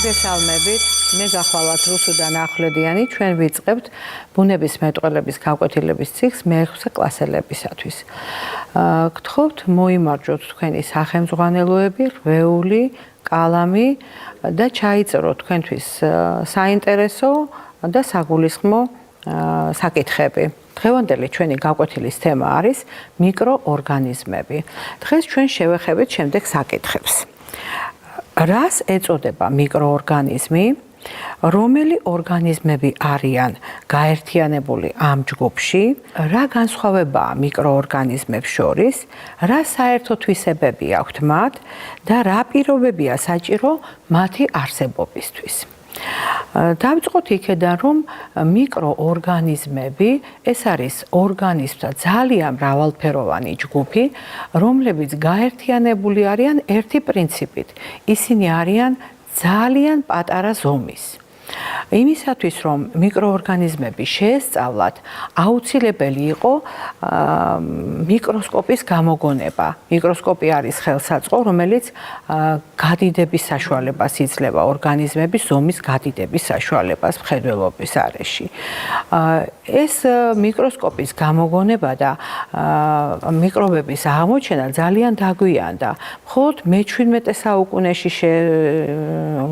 მოგესალმებით. მე გახვალათ რუსუდან ახვლედიანი. ჩვენ ვიწყებთ ბუნების მეტყველების გავკვეთილების ციკლს მე-6 კლასელებისათვის. გთხოვთ მოიმარჯვოთ თქვენი სახელმძღვანელოები, რვეული, კალამი და ჩაიწეროთ თქვენთვის საინტერესო და საგულისხმო საკითხები. დღევანდელი ჩვენი გავკვეთილის თემა არის მიკროორგანიზმები. დღეს ჩვენ შევეხებით შემდეგ საკითხებს. რას ეწოდება მიკროორგანიზმი? რომელი ორგანიზმები არიან გაერთიანებული ამ ჯგუფში? რა განსხვავებაა მიკროორგანიზმებს შორის? რა საერთო თვისებები აქვთ მათ და რა პირობებია საჭირო მათი არსებობისთვის? დავიწყოთ იქედან, რომ მიკროორგანიზმები ეს არის ორგანიზმთა ძალიან მრავალფეროვანი ჯგუფი, რომლებიც გაერთიანებული არიან ერთი პრინციპით. ისინი არიან ძალიან პატარა ზომის. იმისათვის, რომ მიკროორგანიზმები შეესწავლათ, აუცილებელი იყო მიკროსკოპის გამოგონება. მიკროსკოპი არის ხელსაწყო, რომელიც გადიდების საშუალებას იძლევა ორგანიზმების ზომის გადიდების საშუალებას მხედველობის არეში. ეს მიკროსკოპის გამოგონება და მიკრობების აღმოჩენა ძალიან დაგვიანდა. მხოლოდ მე-17 საუკუნეში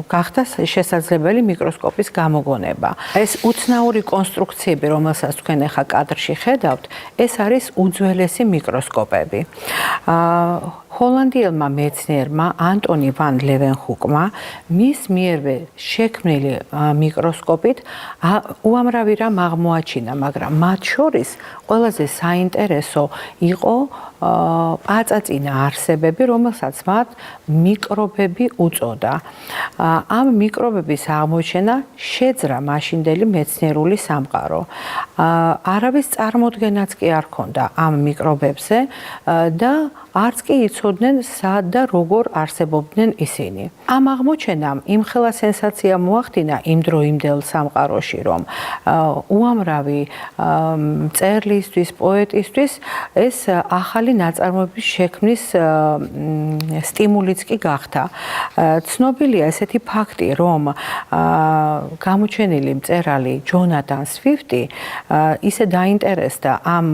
გახდა შესაძლებელი მიკროსკოპის გამოგონება. ეს უცნაური კონსტრუქციები, რომელსაც თქვენ ახლა კადრში ხედავთ, ეს არის უძველესი მიკროსკოპები. ჰოლანდიელმა მეცნიერმა ანტონი ვან ლევენჰუკმა მის მიერვე შექმნილი მიკროსკოპით უამრავი რამ აღმოაჩინა, მაგრამ მათ შორის ყველაზე საინტერესო იყო პაწაწინა არსებები, რომელსაც მათ მიკრობები უწოდა. ამ მიკრობების აღმოჩენა შეძრა მაშინდელი მეცნიერული სამყარო. არავის წარმოდგენაც კი არ ჰქონდა ამ მიკრობებზე და არც კი იცოდნენ სად და როგორ არსებობდნენ ისინი. ამ აღმოჩენამ იმხელა სენსაცია მოახდინა იმდროინდელ სამყაროში, რომ უამრავი მწერლისთვის, პოეტისთვის ეს ახალი ნაწარმოების შექმნის სტიმულიც კი გახდა. ცნობილია ესეთი ფაქტი, რომ გამოჩენილი მწერალი ჯონათან სვიფტი ისე დაინტერესდა ამ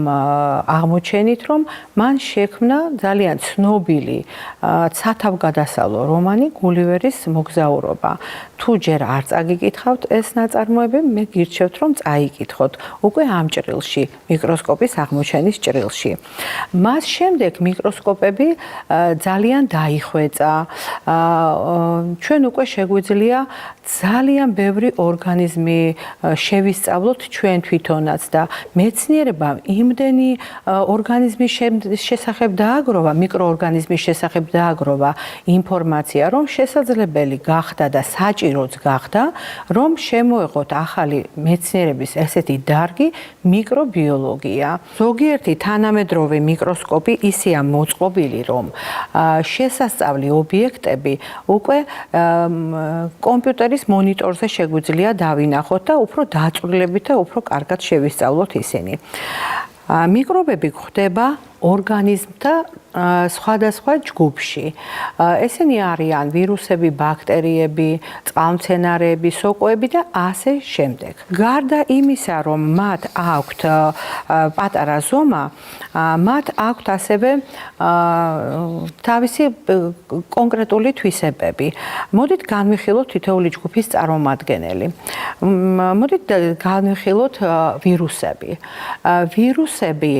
აღმოჩენით, რომ მან შექმნა ძალიან ცნობილი სათავგადასავლო რომანი გულივერის მოგზაურობა. თუ ჯერ არ წაგიკითხავთ ეს ნაწარმოები, მე გირჩევთ, რომ წაიკითხოთ უკვე ამ ჭრილში, მიკროსკოპის აღმოჩენის ჭრილში. მას შემდეგ მიკროსკოპები ძალიან დაიხვეწა. ჩვენ უკვე შეგვიძლია ძალიან ბევრი ორგანიზმი შევისწავლოთ ჩვენ თვითონაც და მეცნიერებამ იმდენი ორგანიზმის შესახებ დააგროვა, მიკროორგანიზმის შესახებ დააგროვა ინფორმაცია, რომ შესაძლებელი გახდა და საჭიროც გახდა, რომ შემოეღოთ ახალი მეცნიერების ესეთი დარგი მიკრობიოლოგია. ზოგიერთი თანამედროვე მიკროსკოპი ისეა მოწყობილი, რომ შესასწავლი ობიექტები უკვე კომპიუტერის მონიტორზე შეგვიძლია დავინახოთ და უფრო დაწვრილებით და უფრო კარგად შევისწავლოთ ისინი. მიკრობები გვხვდება ორგანიზმთა სხვადასხვა ჯგუფში. ესენი არიან ვირუსები, ბაქტერიები, წყალმცენარეები, სოკოები და ასე შემდეგ. გარდა იმისა, რომ მათ აქვთ პატარა ზომა, მათ აქვთ ასევე თავისი კონკრეტული თვისებები. მოდით განვიხილოთ თითოეული ჯგუფის წარმომადგენელი. მოდით განვიხილოთ ვირუსები. ვირუსები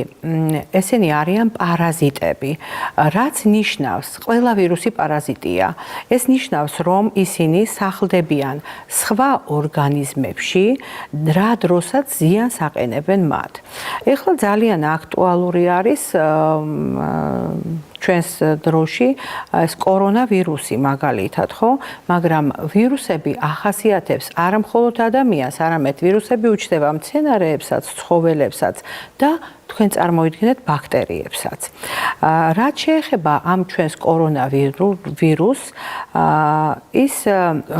ესენი არიან პარაზიტები. რაც ნიშნავს, ყველა ვირუსი პარაზიტია. ეს ნიშნავს, რომ ისინი სახლდებიან სხვა ორგანიზმებში, რა დროსაც ზიანს აყენებენ მათ. ეხლა ძალიან აქტუალური არის ჩვენს დროში ეს კორონავირუსი მაგალითად, ხო? მაგრამ ვირუსები ახასიათებს არა მხოლოდ ადამიანს, არამედ ვირუსები უჩნდება მცენარეებსაც, ცხოველებსაც და თქვენ წარმოიდგინეთ ბაქტერიებსაც. რაც შეეხება ამ ჩვენს კორონავირუსს, ის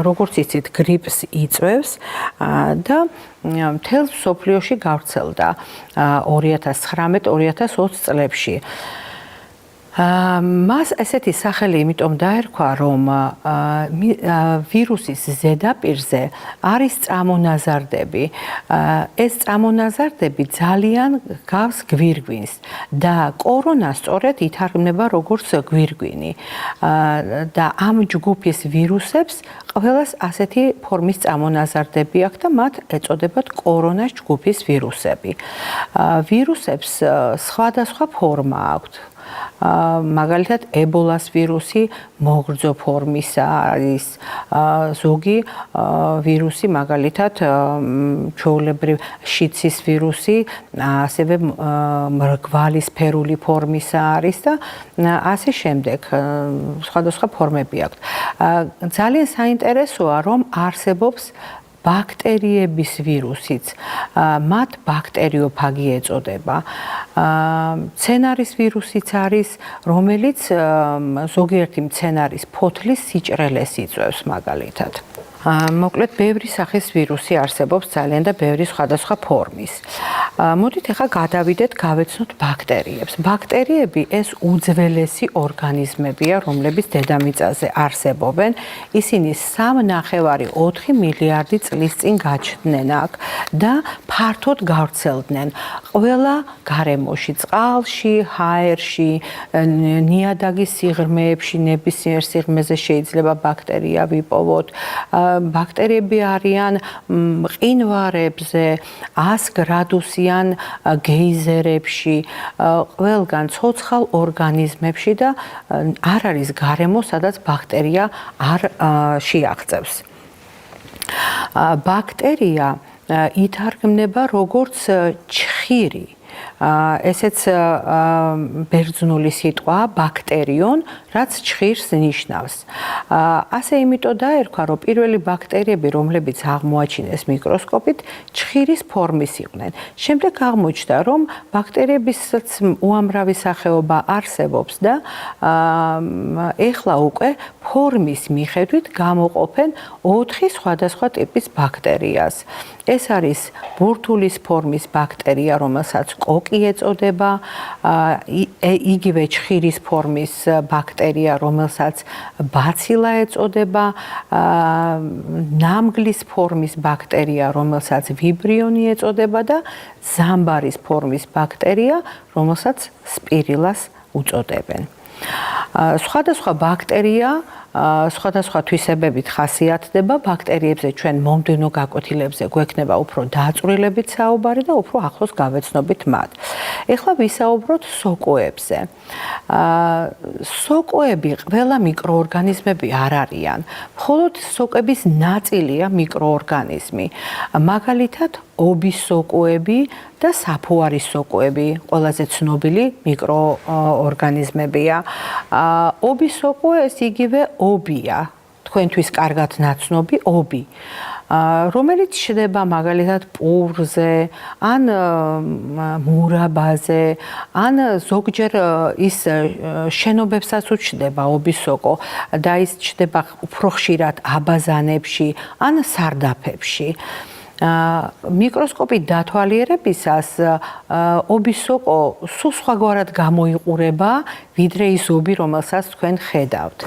როგორც იცით, გრიპს იწვევს და მთელ მსოფლიოში გავრცელდა 2019-2020 წლებში. მას ესეთი სახელი იმიტომ დაერქვა, რომ ვირუსის ზედაპირზე არის წამონაზარდები. ეს წამონაზარდები ძალიან გავს გვირგვინს და კორონა სწორედ ითარგმნება როგორც გვირგვინი. და ამ ჯგუფის ვირუსებს ყველას ასეთი ფორმის წამონაზარდები აქვს და მათ ეწოდებათ კორონას ჯგუფის ვირუსები. ვირუსებს სხვადასხვა ფორმა აქვს. მაგალითად ებოლას ვირუსი მოგრძო ფორმისა არის, ზოგი ვირუსი მაგალითად ჩვეულებრივ შიცის ვირუსი ასევე მრგვალისფერული ფორმისა არის და ასე შემდეგ სხვადასხვა ფორმები აქვს. ძალიან საინტერესოა რომ არსებობს ბაქტერიების ვირუსიც, მათ ბაქტერიოფაგი ეწოდება. მცენარის ვირუსიც არის, რომელიც ზოგიერთი მცენარის ფოთლის სიჭრელეს იწვევს მაგალითად. მოკლედ, ბევრი სახის ვირუსი არსებობს ძალიან და ბევრი სხვადასხვა ფორმის. მოდით ახლა გადავიდეთ, გავეცნოთ ბაქტერიებს. ბაქტერიები ეს უძველესი ორგანიზმებია, რომლებიც დედამიწაზე არსებობენ. ისინი 3.4 მილიარდი წლის წინ გაჩნდნენ აქ და ფართოდ გავრცელდნენ. ყველა გარემოში, წყალში, ჰაერში, ნიადაგის სიღრმეებში, ნებისმიერ სიღრმეზე შეიძლება ბაქტერია ვიპოვოთ. ბაქტერიები არიან მყინვარებზე, 100 გრადუსიან გეიზერებში, ყველგან ცოცხალ ორგანიზმებში და არ არის გარემო, სადაც ბაქტერია არ შეაღწევს. ბაქტერია ითარგმნება როგორც ჩხირი. ესეც ბერძნული სიტყვა ბაქტერიონ, რაც ჩხირს ნიშნავს. ასე იმიტომ დაერქვა, რომ პირველი ბაქტერიები, რომლებიც აღმოაჩინეს მიკროსკოპით, ჩხირის ფორმის იყვნენ. შემდეგ აღმოჩნდა, რომ ბაქტერიებისაც უამრავი სახეობა არსებობს და ეხლა უკვე ფორმის მიხედვით გამოყოფენ 4 სხვადასხვა ტიპის ბაქტერიას. ეს არის ბურთულის ფორმის ბაქტერია, რომელსაც კოკი ეწოდება, იგივე ჩხირის ფორმის ბაქტერია, რომელსაც ბაცილა ეწოდება, ნამგლის ფორმის ბაქტერია, რომელსაც ვიბრიონი ეწოდება და ზამბარის ფორმის ბაქტერია, რომელსაც სპირილას უწოდებენ. სხვადასხვა ბაქტერია სხვადასხვა თვისებებით ხასიათდება. ბაქტერიებზე ჩვენ მომდევნო გაკვეთილებზე გვექნება უფრო დაწვრილებით საუბარი და უფრო ახლოს გავეცნობით მათ. ეხლა ვისაუბროთ სოკოებზე. სოკოები ყველა მიკროორგანიზმები არ არიან. მხოლოდ სოკოების ნაწილია მიკროორგანიზმი. მაგალითად, ობის სოკოები და საფუარის სოკოები ყველაზე ცნობილი მიკროორგანიზმებია. ობის სოკოე ეს იგივე ობია, თქვენთვის კარგად ნაცნობი ობი, რომელიც ჩნდება მაგალითად პურზე, ან მურაბაზე, ან ზოგჯერ ის შენობებსაც უჩნდება ობის სოკო და ის ჩნდება უფრო ხშირად აბაზანებში, ან სარდაფებში. მიკროსკოპით დათვალიერებისას ობის სოკო სულ სხვაგვარად გამოიყურება, ვიდრე ის ობი, რომელსაც თქვენ ხედავთ.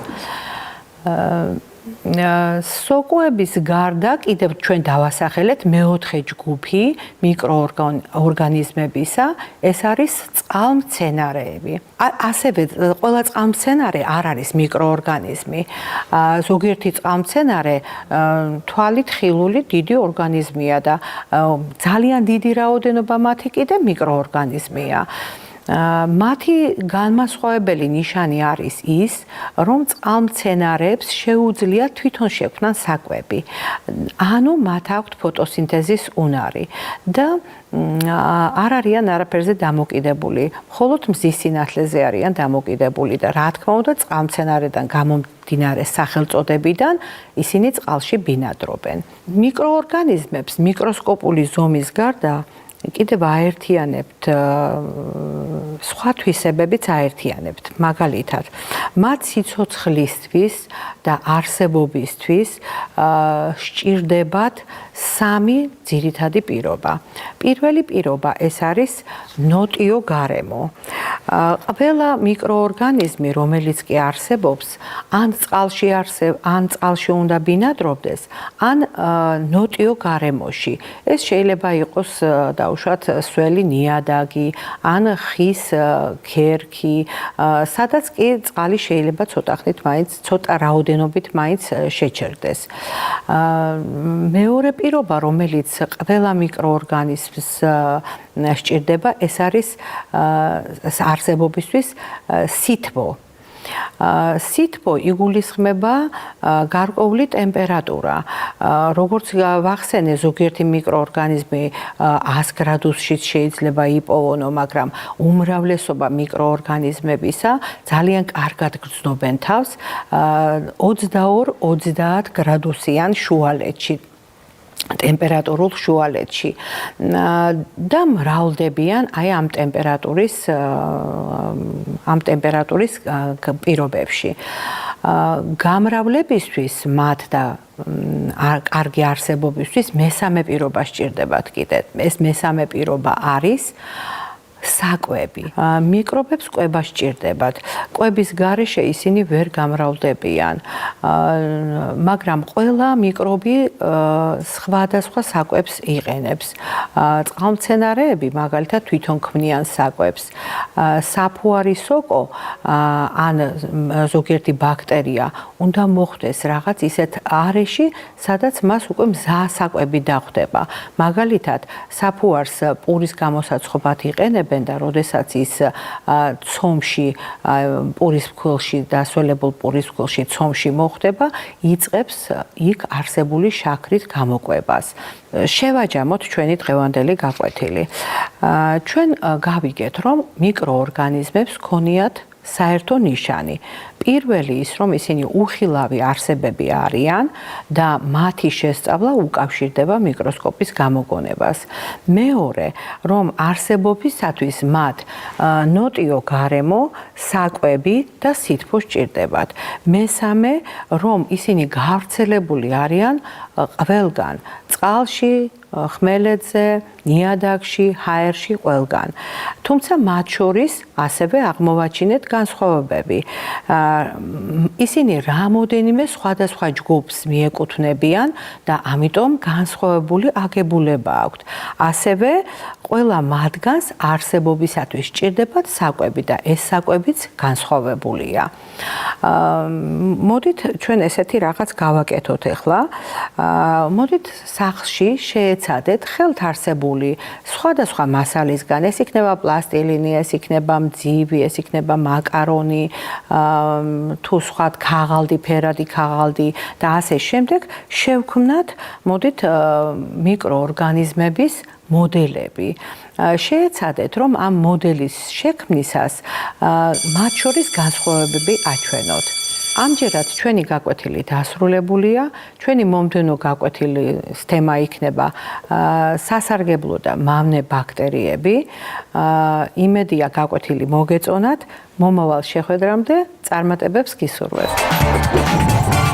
სოკოების გარდა კიდევ ჩვენ დავასახელეთ მეოთხე ჯგუფი მიკროორგანიზმებისა, ეს არის წყალმცენარეები. ასევე ყველა წყალმცენარე არ არის მიკროორგანიზმი. ზოგიერთი წყალმცენარე თვალით ხილული დიდი ორგანიზმია და ძალიან დიდი რაოდენობა მათი კიდე მიკროორგანიზმია. მათი განმასხვავებელი ნიშანი არის ის, რომ წყალმცენარეებს შეუძლიათ თვითონ შექმნან საკვები. ანუ მათ აქვთ ფოტოსინთეზის უნარი და არ არიან არაფერზე დამოკიდებული, მხოლოდ მზის სინათლეზე არიან დამოკიდებული და რა თქმა უნდა წყალმცენარედან გამომდინარე სახელწოდებიდან ისინი წყალში ბინადრობენ. მიკროორგანიზმებს მიკროსკოპული ზომის გარდა კიდევ აერთიანებთ სხვა თვისებებიც აერთიანებთ. მაგალითად, მათ სიცოცხლისთვის და არსებობისთვის სჭირდებათ სამი ძირითადი პირობა. პირველი პირობა ეს არის ნოტიო გარემო. ყველა მიკროორგანიზმი, რომელიც კი არსებობს, ან წყალში უნდა ბინადრობდეს, ან ნოტიო გარემოში. ეს შეიძლება იყოს დაუშვათ სველი ნიადაგი, ან ხის ქერქი, სადაც კი წყალი შეიძლება ცოტა რაოდენობით მაინც შეჩერდეს. მეორე პირობა, რომელიც ყველა მიკროორგანიზმს სჭირდება, ეს არის არსებობისთვის სითბო. სითბო იგულისხმება გარკვეული ტემპერატურა. როგორც ვახსენე, ზოგიერთი მიკროორგანიზმი 100 გრადუსშიც შეიძლება იპოვონო, მაგრამ უმრავლესობა მიკროორგანიზმებისა ძალიან კარგად გრძნობენ თავს 22-30 გრადუსიან შუალედში. ტემპერატურულ შუალედში და მრავლდებიან აი ამ ტემპერატურის პირობებში. გამრავლებისთვის მათ და კარგი არსებობისთვის მესამე პირობა სჭირდებათ კიდე. ეს მესამე პირობა არის საკვები. მიკრობებს კვება სჭირდებათ. კვების გარეშე ისინი ვერ გამრავლდებიან. მაგრამ ყველა მიკრობი სხვადასხვა საკვებს იყენებს. წყალმცენარეები მაგალითად თვითონ ქმნიან საკვებს. საფუარი სოკო ან ზოგიერთი ბაქტერია უნდა მოხვდეს რაღაც ისეთ არეში, სადაც მას უკვე მზა საკვები დახვდება. მაგალითად, საფუარს პურის გამოსაცხობად იყენებენ და როდესაც ის ცომში, პურის ფქვილში, დასველებულ პურის ფქვილში ცომში მოხვდება, იწყებს იქ არსებული შაქრით გამოკვებას. შევაჯამოთ ჩვენი დღევანდელი გაკვეთილი. ჩვენ გავიგეთ, რომ მიკროორგანიზმებს ჰქონიათ საერთო ნიშანი. პირველი ის, რომ ისინი უხილავი არსებები არიან და მათი შესწავლა უკავშირდება მიკროსკოპის გამოგონებას. მეორე, რომ არსებობისათვის მათ ნოტიო გარემო, საკვები და სითბო სჭირდებათ. მესამე, რომ ისინი გავრცელებული არიან ყველგან, წყალში, ხმელეთზე, ნიადაგში, ჰაერში, ყველგან. თუმცა მათ შორის ასევე აღმოვაჩინეთ განსხვავებები. ისინი რამოდენიმე სხვადასხვა ჯგუფს მიეკუთვნებიან და ამიტომ განსხვავებული აგებულება აქვთ. ასევე ყველა მათგანს არსებობისათვის სჭირდებათ საკვები და ეს საკვებიც განსხვავებულია. მოდით ჩვენ ესეთი რაღაც გავაკეთოთ ახლა. მოდით სახლში შეეცადეთ ხელთ არსებული სხვადასხვა მასალისგან, ეს იქნება პლასტილინი, ეს იქნება მძივი, ეს იქნება მაკარონი, თუ სხვა ქაღალდი, ფერადი ქაღალდი და ასე შემდეგ, შევქმნათ მოდით მიკროორგანიზმების მოდელები. შეეცადეთ, რომ ამ მოდელის შექმნისას მათ შორის განსხვავებები აჩვენოთ. ამჯერად ჩვენი გაკვეთილი დასრულებულია. ჩვენი მომდევნო გაკვეთილის თემა იქნება სასარგებლო და მავნე ბაქტერიები. იმედია გაკვეთილი მოგეწონათ. მომავალ შეხვედრამდე წარმატებებს გისურვებ.